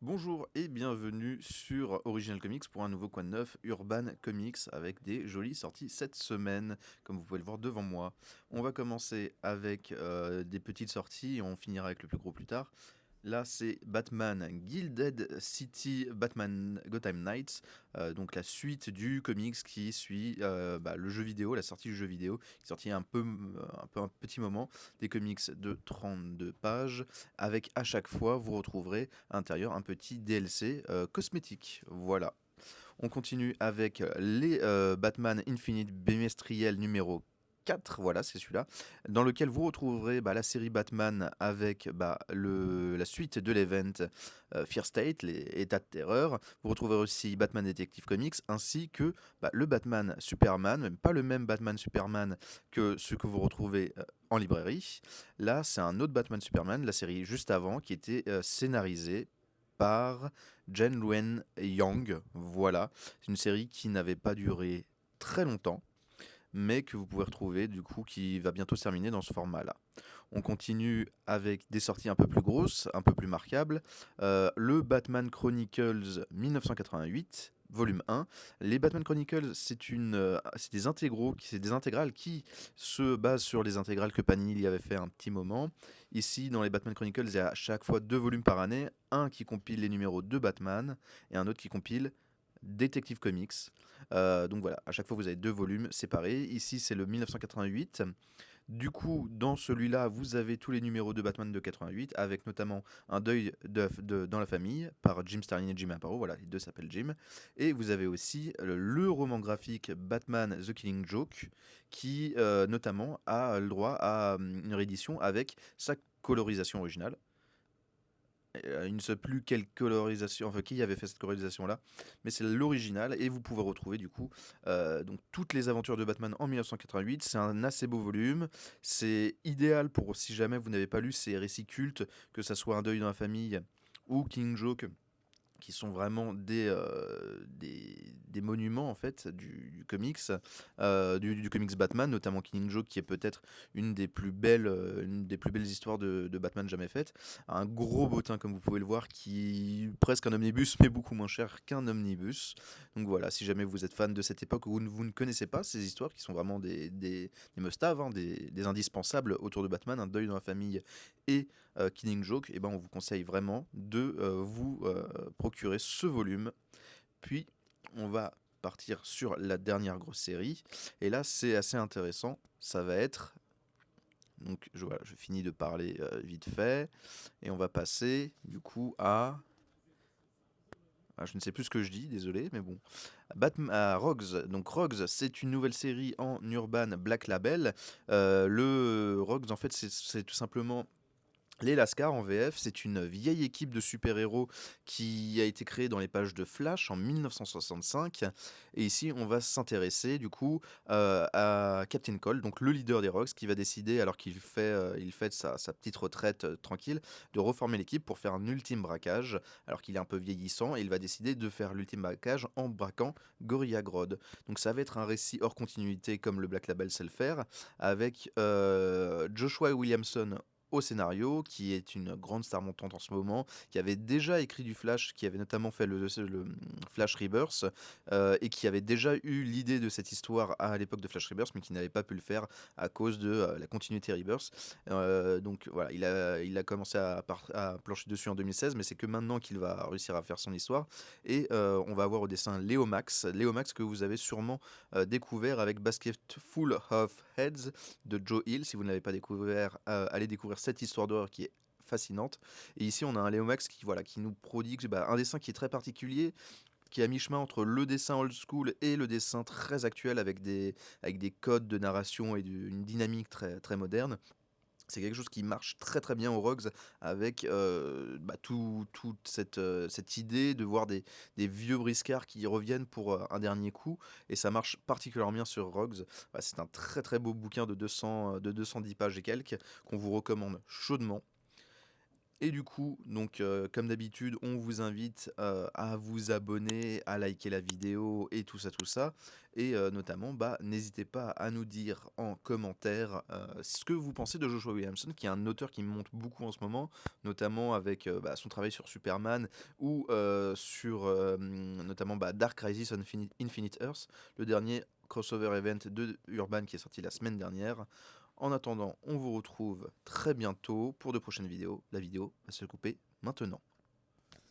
Bonjour et bienvenue sur Original Comics pour un nouveau Quoi de Neuf Urban Comics avec des jolies sorties cette semaine, comme vous pouvez le voir devant moi. On va commencer avec des petites sorties et on finira avec le plus gros plus tard. Là, c'est Batman Gilded City Batman Gotham Knights, donc la suite du comics qui suit le jeu vidéo, la sortie du jeu vidéo, qui est sorti un petit moment, des comics de 32 pages, avec à chaque fois, vous retrouverez à l'intérieur un petit DLC cosmétique. Voilà. On continue avec les Batman Infinite bimestriel numéro 4, voilà, c'est celui-là, dans lequel vous retrouverez la série Batman avec la suite de l'event Fear State, les états de terreur. Vous retrouverez aussi Batman Detective Comics, ainsi que le Batman Superman, même pas le même Batman Superman que ce que vous retrouvez en librairie. Là, c'est un autre Batman Superman, la série juste avant, qui était scénarisée par Jen Luen Yang. Voilà, c'est une série qui n'avait pas duré très longtemps, mais que vous pouvez retrouver du coup, qui va bientôt se terminer dans ce format-là. On continue avec des sorties un peu plus grosses, un peu plus marquables. Le Batman Chronicles 1988. Volume 1. Les Batman Chronicles, c'est des intégraux, c'est des intégrales qui se basent sur les intégrales que Panini y avait fait un petit moment. Ici, dans les Batman Chronicles, il y a à chaque fois 2 volumes par année, un qui compile les numéros de Batman et un autre qui compile Detective Comics. Donc voilà, à chaque fois vous avez 2 volumes séparés. Ici, c'est le 1988. Du coup, dans celui-là, vous avez tous les numéros de Batman de 88, avec notamment un deuil dans la famille par Jim Starlin et Jim Aparo. Voilà, les deux s'appellent Jim. Et vous avez aussi le roman graphique Batman The Killing Joke, qui notamment a le droit à une réédition avec sa colorisation originale. Il ne sait plus quelle colorisation, enfin qui avait fait cette colorisation là, mais c'est l'original et vous pouvez retrouver du coup donc toutes les aventures de Batman en 1988. C'est un assez beau volume, c'est idéal pour si jamais vous n'avez pas lu ces récits cultes, que ça soit Un deuil dans la famille ou King Joke, qui sont vraiment des monuments en fait du comics, du comics Batman, notamment Killing Joke, qui est peut-être une des plus belles histoires de Batman jamais faites. Un gros bottin, comme vous pouvez le voir, qui presque un omnibus, mais beaucoup moins cher qu'un omnibus. Donc voilà, si jamais vous êtes fan de cette époque où vous ne connaissez pas ces histoires, qui sont vraiment des must-have, hein, des indispensables autour de Batman, Un deuil dans la famille et Killing Joke, et ben on vous conseille vraiment de vous procurer ce volume. Puis on va partir sur la dernière grosse série. Et là, c'est assez intéressant. Ça va être. Donc, voilà, je finis de parler vite fait. Et on va passer, du coup, à. Je ne sais plus ce que je dis, désolé, mais bon. À Rogues. Donc, Rogues, c'est une nouvelle série en Urban Black Label. Le Rogues, en fait, c'est tout simplement les Lascars en VF, c'est une vieille équipe de super-héros qui a été créée dans les pages de Flash en 1965. Et ici, on va s'intéresser du coup à Captain Cold, donc le leader des Rogues, qui va décider, alors il fait sa petite retraite tranquille, de reformer l'équipe pour faire un ultime braquage, alors qu'il est un peu vieillissant, et il va décider de faire l'ultime braquage en braquant Gorilla Grodd. Donc ça va être un récit hors continuité comme le Black Label sait le faire, avec Joshua Williamson au scénario, qui est une grande star montante en ce moment, qui avait déjà écrit du Flash, qui avait notamment fait le Flash Rebirth, et qui avait déjà eu l'idée de cette histoire à l'époque de Flash Rebirth, mais qui n'avait pas pu le faire à cause de la continuité Rebirth. Donc voilà, il a commencé à plancher dessus en 2016, mais c'est que maintenant qu'il va réussir à faire son histoire. Et on va avoir au dessin Léo Max que vous avez sûrement découvert avec Basket Full of Heads de Joe Hill. Si vous ne l'avez pas découvert, allez découvrir cette histoire d'horreur qui est fascinante. Et ici, on a un Léo Max qui nous prodigue un dessin qui est très particulier, qui est à mi-chemin entre le dessin old school et le dessin très actuel avec des codes de narration et une dynamique très, très moderne. C'est quelque chose qui marche très très bien aux Rogues, avec toute cette idée de voir des vieux briscards qui reviennent pour un dernier coup, et ça marche particulièrement bien sur Rogues. C'est un très très beau bouquin de 210 pages et quelques, qu'on vous recommande chaudement. Et du coup, donc comme d'habitude, on vous invite à vous abonner, à liker la vidéo et tout ça. Et notamment, bah, n'hésitez pas à nous dire en commentaire ce que vous pensez de Joshua Williamson, qui est un auteur qui me monte beaucoup en ce moment, notamment avec bah, son travail sur Superman ou sur notamment bah, Dark Crisis on Infinite Earth, le dernier crossover event de Urban qui est sorti la semaine dernière. En attendant, on vous retrouve très bientôt pour de prochaines vidéos. La vidéo va se couper maintenant.